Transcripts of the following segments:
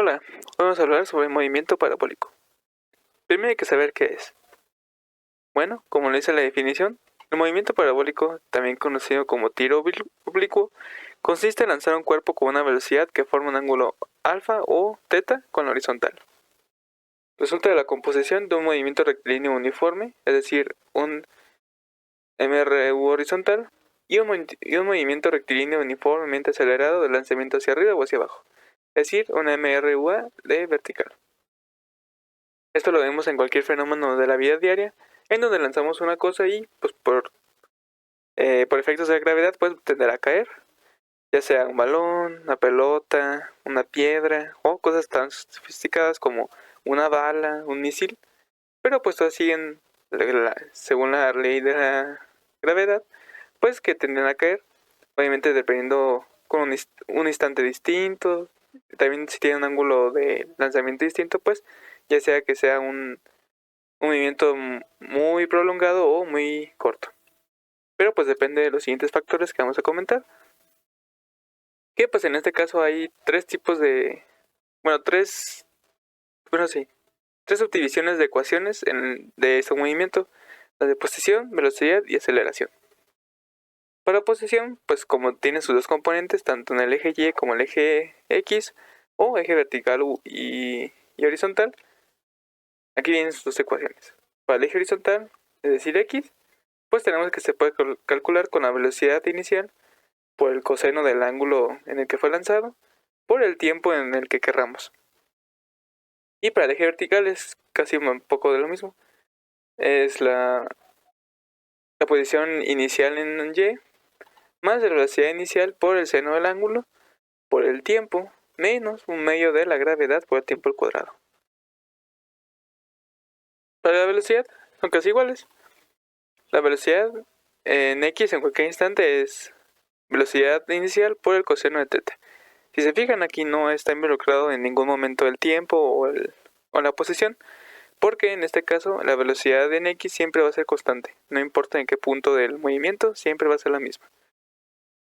Hola, hoy vamos a hablar sobre el movimiento parabólico. Primero hay que saber qué es. Bueno, como lo dice la definición, el movimiento parabólico, también conocido como tiro oblicuo, consiste en lanzar un cuerpo con una velocidad que forma un ángulo alfa o teta con la horizontal. Resulta de la composición de un movimiento rectilíneo uniforme, es decir, un MRU horizontal, y un movimiento rectilíneo uniformemente acelerado de lanzamiento hacia arriba o hacia abajo, es decir, una MRUA de vertical. Esto lo vemos en cualquier fenómeno de la vida diaria, en donde lanzamos una cosa y, pues por efectos de gravedad, pues tenderá a caer, ya sea un balón, una pelota, una piedra o cosas tan sofisticadas como una bala, un misil, pero pues todas siguen, según la ley de la gravedad, pues que tienden a caer, obviamente dependiendo con un instante distinto, también si tiene un ángulo de lanzamiento distinto, pues ya sea que sea un movimiento muy prolongado o muy corto. Pero pues depende de los siguientes factores que vamos a comentar. Que pues en este caso hay tres subdivisiones de ecuaciones de este movimiento. La de posición, velocidad y aceleración. Para posición, pues como tiene sus dos componentes, tanto en el eje Y como el eje X, o eje vertical y horizontal, aquí vienen sus dos ecuaciones. Para el eje horizontal, es decir X, pues tenemos que se puede calcular con la velocidad inicial por el coseno del ángulo en el que fue lanzado por el tiempo en el que querramos. Y para el eje vertical es casi un poco de lo mismo. Es la posición inicial en Y más la velocidad inicial por el seno del ángulo por el tiempo menos un medio de la gravedad por el tiempo al cuadrado. Para la velocidad son casi iguales. La velocidad en X en cualquier instante es velocidad inicial por el coseno de θ. Si se fijan, aquí no está involucrado en ningún momento el tiempo o la posición, porque en este caso la velocidad en X siempre va a ser constante, no importa en qué punto del movimiento, siempre va a ser la misma.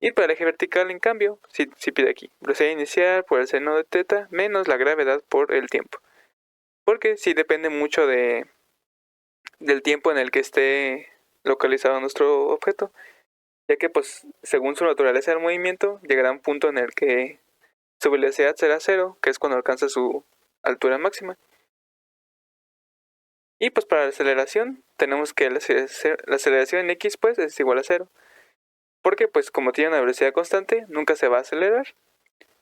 Y para el eje vertical, en cambio, si pide aquí velocidad inicial por el seno de θ menos la gravedad por el tiempo, porque sí depende mucho del tiempo en el que esté localizado nuestro objeto, ya que pues según su naturaleza del movimiento llegará a un punto en el que su velocidad será cero, que es cuando alcanza su altura máxima. Y pues para la aceleración tenemos que la aceleración en X pues es igual a cero, porque pues como tiene una velocidad constante nunca se va a acelerar.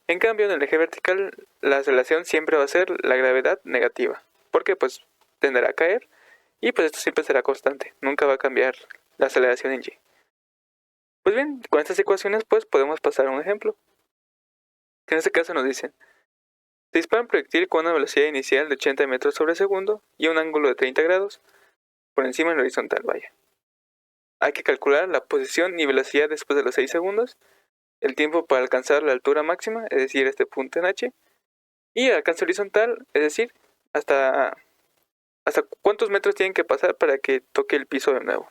En cambio en el eje vertical la aceleración siempre va a ser la gravedad negativa, porque pues tenderá a caer y pues esto siempre será constante, nunca va a cambiar la aceleración en Y. Pues bien, con estas ecuaciones pues podemos pasar a un ejemplo, que en este caso nos dicen: se dispara un proyectil con una velocidad inicial de 80 metros sobre segundo y un ángulo de 30 grados por encima del horizontal, vaya. Hay que calcular la posición y velocidad después de los 6 segundos, el tiempo para alcanzar la altura máxima, es decir, este punto en H, y el alcance horizontal, es decir, hasta cuántos metros tienen que pasar para que toque el piso de nuevo.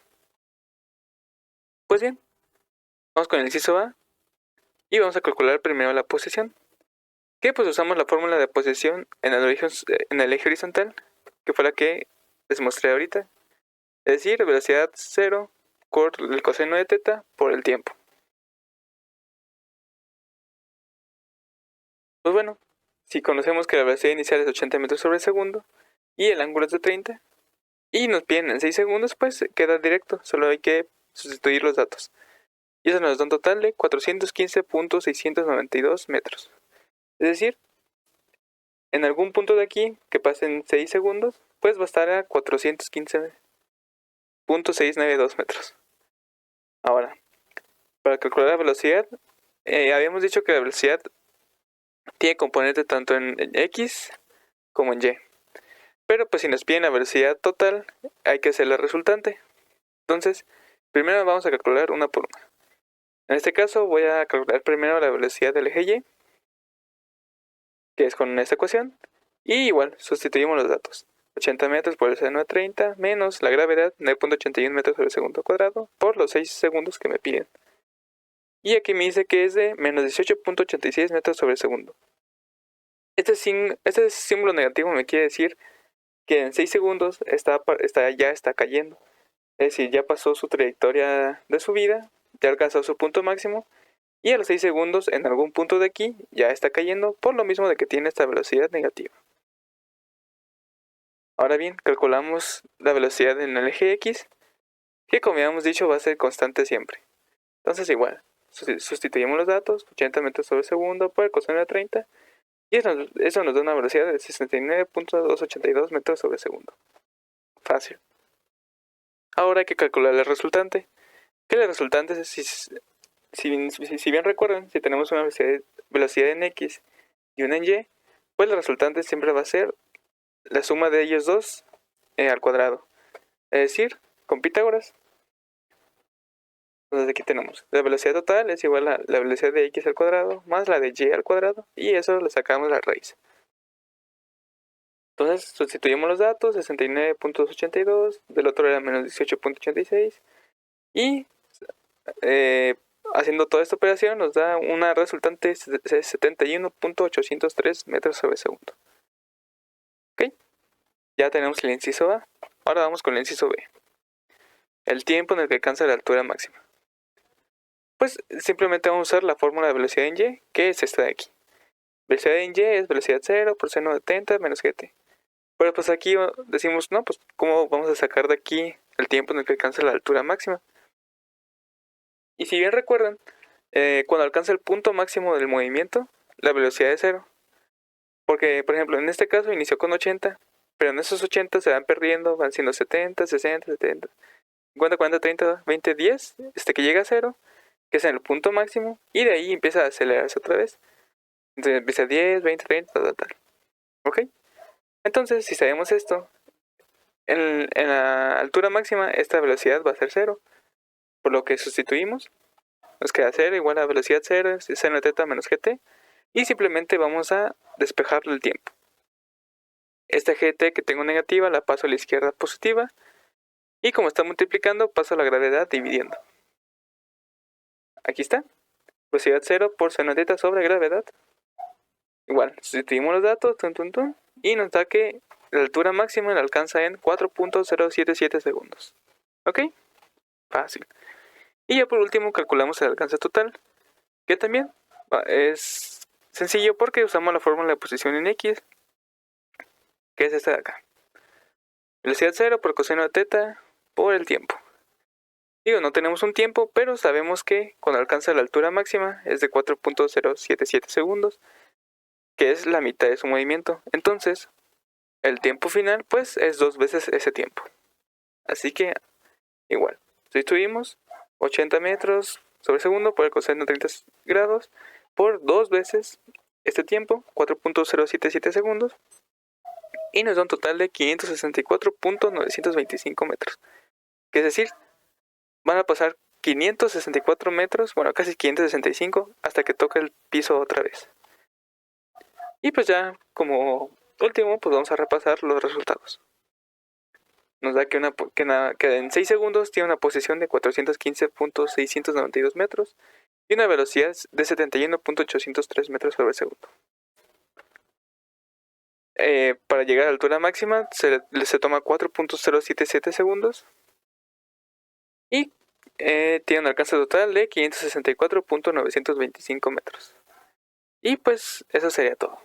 Pues bien, vamos con el inciso A y vamos a calcular primero la posición. Que pues usamos la fórmula de posición en el eje horizontal, que fue la que les mostré ahorita. Es decir, velocidad 0 por el coseno de θ por el tiempo. Pues bueno, si conocemos que la velocidad inicial es 80 metros sobre segundo y el ángulo es de 30 y nos piden en 6 segundos, pues queda directo, solo hay que sustituir los datos. Y eso nos da un total de 415.692 metros. Es decir, en algún punto de aquí que pasen 6 segundos, pues va a estar a 415.692 metros. Ahora, para calcular la velocidad, habíamos dicho que la velocidad tiene componente tanto en X como en Y. Pero pues si nos piden la velocidad total, hay que hacer la resultante. Entonces, primero vamos a calcular una por una. En este caso voy a calcular primero la velocidad del eje Y, que es con esta ecuación. Y igual, sustituimos los datos. 80 metros por el seno de 30 menos la gravedad 9.81 metros sobre segundo cuadrado por los 6 segundos que me piden. Y aquí me dice que es de menos 18.86 metros sobre segundo. Este símbolo negativo me quiere decir que en 6 segundos ya está cayendo. Es decir, ya pasó su trayectoria de subida, ya alcanzó su punto máximo, y a los 6 segundos en algún punto de aquí ya está cayendo, por lo mismo de que tiene esta velocidad negativa. Ahora bien, calculamos la velocidad en el eje X, que como ya hemos dicho va a ser constante siempre. Entonces igual, sustituimos los datos, 80 metros sobre segundo por el coseno de 30, y eso nos da una velocidad de 69.282 metros sobre segundo. Fácil. Ahora hay que calcular el resultante. Que el resultante, si bien recuerdan, si tenemos una velocidad en X y una en Y, pues el resultante siempre va a ser la suma de ellos dos al cuadrado. Es decir, con Pitágoras. Entonces aquí tenemos la velocidad total es igual a la velocidad de X al cuadrado más la de Y al cuadrado, y eso le sacamos la raíz. Entonces sustituimos los datos, 69.82, del otro era menos 18.86, y haciendo toda esta operación nos da una resultante de 71.803 metros sobre segundo. Ok, ya tenemos el inciso A. Ahora vamos con el inciso B. El tiempo en el que alcanza la altura máxima. Pues simplemente vamos a usar la fórmula de velocidad en Y, que es esta de aquí. Velocidad en Y es velocidad 0 por seno de 30 menos gt. Pero pues aquí decimos, no, pues ¿cómo vamos a sacar de aquí el tiempo en el que alcanza la altura máxima? Y si bien recuerdan, cuando alcanza el punto máximo del movimiento, la velocidad es 0. Porque, por ejemplo, en este caso inició con 80, pero en esos 80 se van perdiendo, van siendo 70, 60, 70, 50, 40, 30, 20, 10, que llega a 0, que es en el punto máximo, y de ahí empieza a acelerarse otra vez. Entonces empieza 10, 20, 30, tal. ¿Ok? Entonces, si sabemos esto, en la altura máxima esta velocidad va a ser 0, por lo que sustituimos, nos queda 0 igual a velocidad 0, es seno de θ menos gt, y simplemente vamos a despejar el tiempo. Esta gt que tengo negativa la paso a la izquierda positiva, y como está multiplicando paso a la gravedad dividiendo. Aquí está, velocidad 0 por seno de θ sobre gravedad. Igual, sustituimos los datos, y nos da que la altura máxima la alcanza en 4.077 segundos. ¿Ok? Fácil. Y ya por último calculamos el alcance total, que también es sencillo porque usamos la fórmula de posición en X, que es esta de acá. Velocidad 0 por coseno de θ por el tiempo. Digo, no tenemos un tiempo, pero sabemos que cuando alcanza la altura máxima es de 4.077 segundos, que es la mitad de su movimiento. Entonces, el tiempo final pues es 2 veces ese tiempo. Así que, igual, sustituimos 80 metros sobre segundo por el coseno de 30 grados por 2 veces este tiempo, 4.077 segundos, y nos da un total de 564.925 metros. Que es decir, van a pasar 564 metros, bueno, casi 565, hasta que toque el piso otra vez. Y pues ya, como último, pues vamos a repasar los resultados. Nos da que en 6 segundos tiene una posición de 415.692 metros y una velocidad de 71.803 metros sobre segundo. Para llegar a la altura máxima se toma 4.077 segundos y tiene un alcance total de 564.925 metros. Y pues eso sería todo.